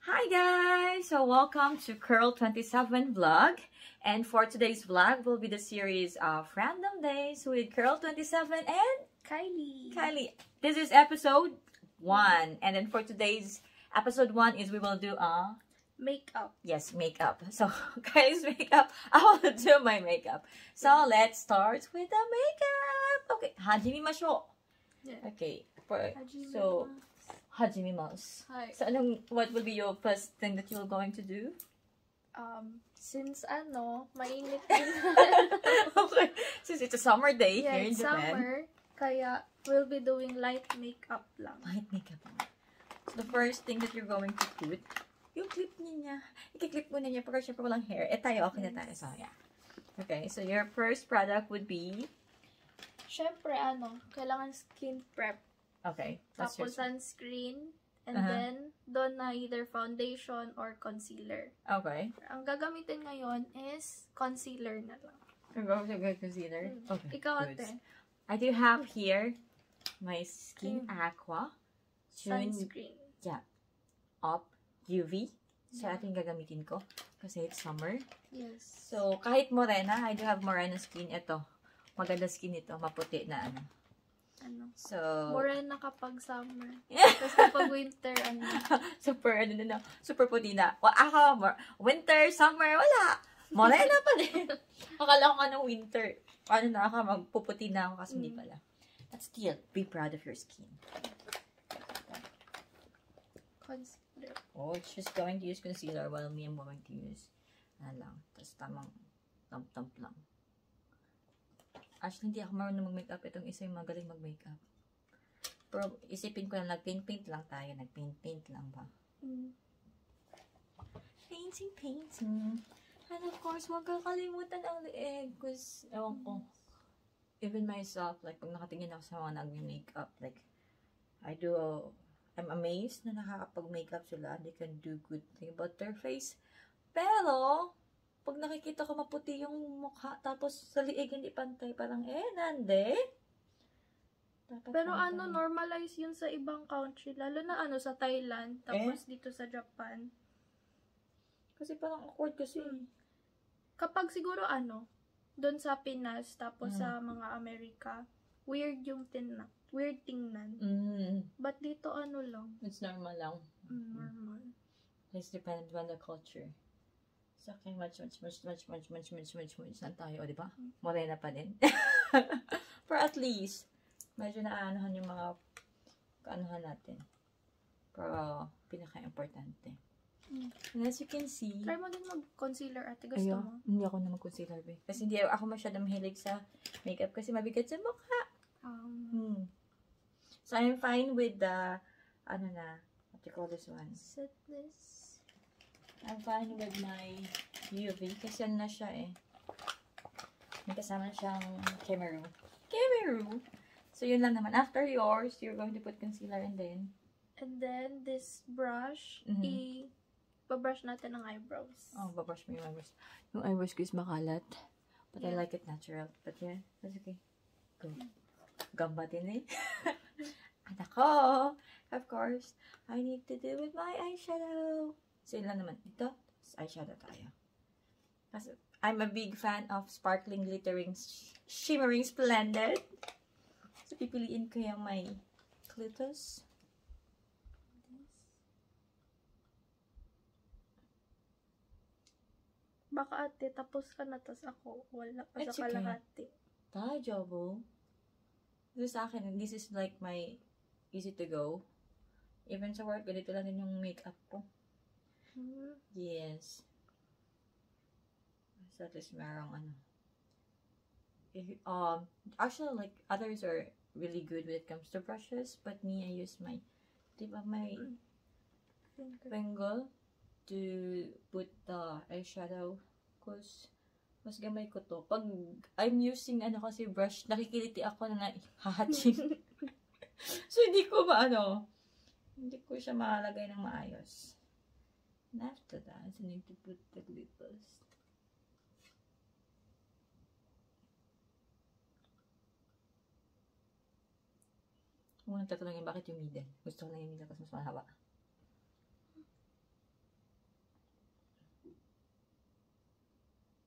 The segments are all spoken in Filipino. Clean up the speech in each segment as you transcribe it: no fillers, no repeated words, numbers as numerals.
Hi guys! So welcome to Curl 27 vlog. And for today's vlog will be the series of Random Days with Curl 27 and Kylie. This is episode 1. And then for today's episode 1 is we will do Makeup. Yes, makeup. So guys, makeup. I will do my makeup. So let's start with the makeup. Okay, hajimimashou. Yeah. Okay. Hajimimasu. Hi. So what will be your first thing that you're going to do? Since mainit din. Okay. Since it's a summer day Yeah, here in it's Japan. summer. Kaya we'll be doing light makeup lang. Light makeup. So the first thing that you're going to put, yung clip niya. I-clip muna niya pero syempre walang hair. Tayo, okay na tayo. So, yeah. Okay, so your first product would be? Syempre, kailangan skin prep. Okay. Tapos sunscreen. And then, doon na either foundation or concealer. Okay. Ang gagamitin ngayon is concealer na lang. You're going to get concealer? Okay. Ikaw, good. ate. I do have here my Skin Aqua Sunscreen. Yeah. Up UV. So, ito yung gagamitin ko. Kasi it's summer. Yes. So, kahit morena, I do have morena skin. Ito. Maganda skin ito. Maputi na So, morena kapag summer. Tapos kapag winter, super puti na. Ako, winter, summer, wala. Morena pa din. Akala ko winter. Magpuputi na ako kasi hindi pala. But still, be proud of your skin. Concealer. Oh, she's going to use concealer while me I'm going to use tapos tamang tamp lang. Actually, hindi ako marunong mag-makeup. Itong isa yung magaling mag-makeup. Pero isipin ko na nag-paint lang tayo. Nag-paint lang ba? Painting. And of course, huwag kakalimutan ang leeg. Because, ewan ko, even myself, like, pag nakatingin ako sa mga nag-makeup, like, I'm amazed na nakakapag-makeup sila. They can do good thing about their face. Pero, pag nakikita ko maputi yung mukha, tapos sa liig hindi pantay, parang, nande. Dapat pero pantay. normalize yun sa ibang country. Lalo na sa Thailand, tapos dito sa Japan. Kasi parang awkward kasi. Kapag siguro doon sa Pinas, tapos sa mga Amerika, weird yung weird tingnan. But dito lang. It's normal lang. Normal. It's dependent on the culture. So, okay, much lang tayo, di ba? Morena pa din. For at least, medyo naanahan yung mga kaanuhan natin. Pero, pinaka-importante. And as you can see, Try mo din mag-concealer, ate. Gusto mo? Hindi ako na mag-concealer, be. Kasi hindi ako masyadong mahilig sa makeup kasi mabigat sa mukha. So, I'm fine with the, what you call this one? Set this. I'm fine with my UV kasi na siya May kasama na siyang Kemeru. So, yun lang naman. After yours, you're going to put concealer and then this brush, i-brush natin ang eyebrows. Oh, babrush mo yung eyebrows. Yung eyebrows ko is makalat. But I like it natural. But yeah, that's okay. Go. Gambatin Anak ko! Of course, I need to do with my eyeshadow. So, yun lang naman. Ito, eyeshadow tayo. Kasi, I'm a big fan of sparkling, glittering, shimmering, splendid. So, pipiliin ko yung may glitters. Baka ate, tapos ka na, tas ako, wala pa It's sa okay. kalahati. Tajabo. This sa akin, this is like my easy to go. Even sa work, ganito lang din yung makeup ko. Yes. So, at least merong actually, like, others are really good when it comes to brushes, but me, I use my finger to put the eyeshadow because mas gamay ko to. Pag I'm using kasi brush, nakikiliti ako na hahatching. So, hindi ko siya makalagay ng maayos. And after that, I need to put the glitters. Kung nagtatanongin bakit yung middle. Gusto ko lang yung middle kasi mas mahaba.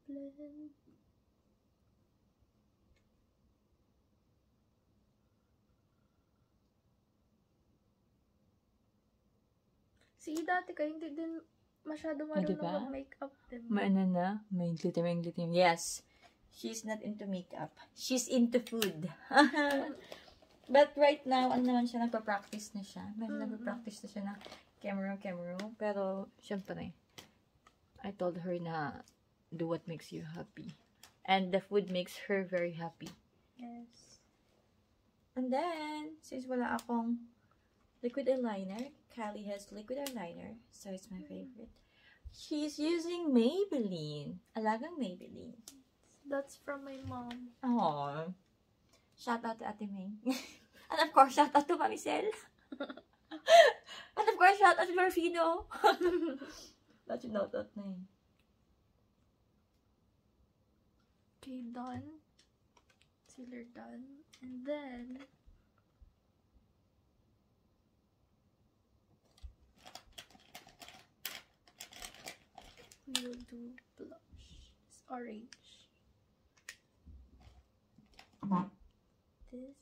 blend. Si dati ka, hindi din masyado marunong diba? mag-makeup din. Maano na? May glitter. Yes. She's not into makeup. She's into food. But right now, ano naman siya, nagpa-practice na siya. Medyo nagpa-practice na siya ng camera. Pero, syempre, I told her na do what makes you happy. And the food makes her very happy. Yes. And then, since wala akong liquid eyeliner, Kylie has liquid eyeliner. So, it's my favorite. She's using Maybelline. Alagang Maybelline. That's from my mom. Aww. Shout out to Ate May. And of course, shout out to Mami Sel. And of course, shout out to Morfino. That's yung note na yun. Okay, done. Concealer done. And then, we will do blush. It's orange. This.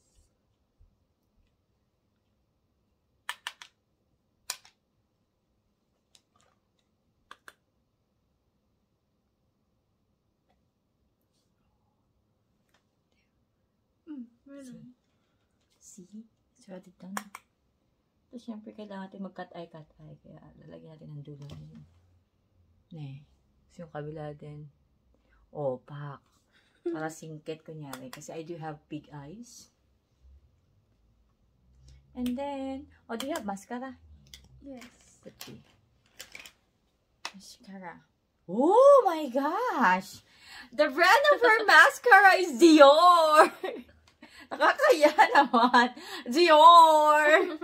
Meron. See? It's already done. So, syempre, kailangan natin mag-cut eye. Kaya, lalagyan natin ng dulo na yun. So, yung kabila din. Oh, pak. Para singkit, kunyari. Kasi I do have big eyes. And then, do you have mascara? Yes. Could be. Mascara. Oh my gosh! The brand of her mascara is Dior! Nakakaya naman. Dior!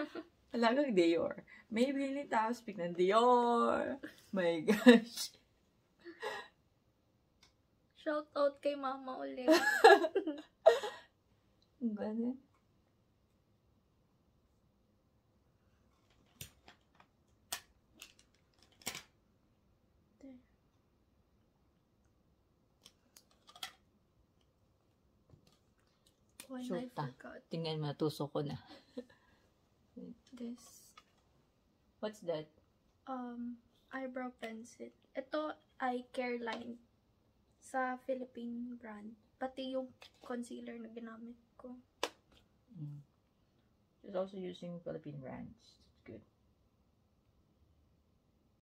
Talagang Dior. Maybelline tapos pick ng Dior. My gosh. Shout out kay mama ulit. Ganun. When I Shoot, forgot tingnan mo, natuso ko na. this What's that? eyebrow pencil. Ito ay Careline sa Philippine brand. Pati yung concealer na ginamit ko. She's also using Philippine brands.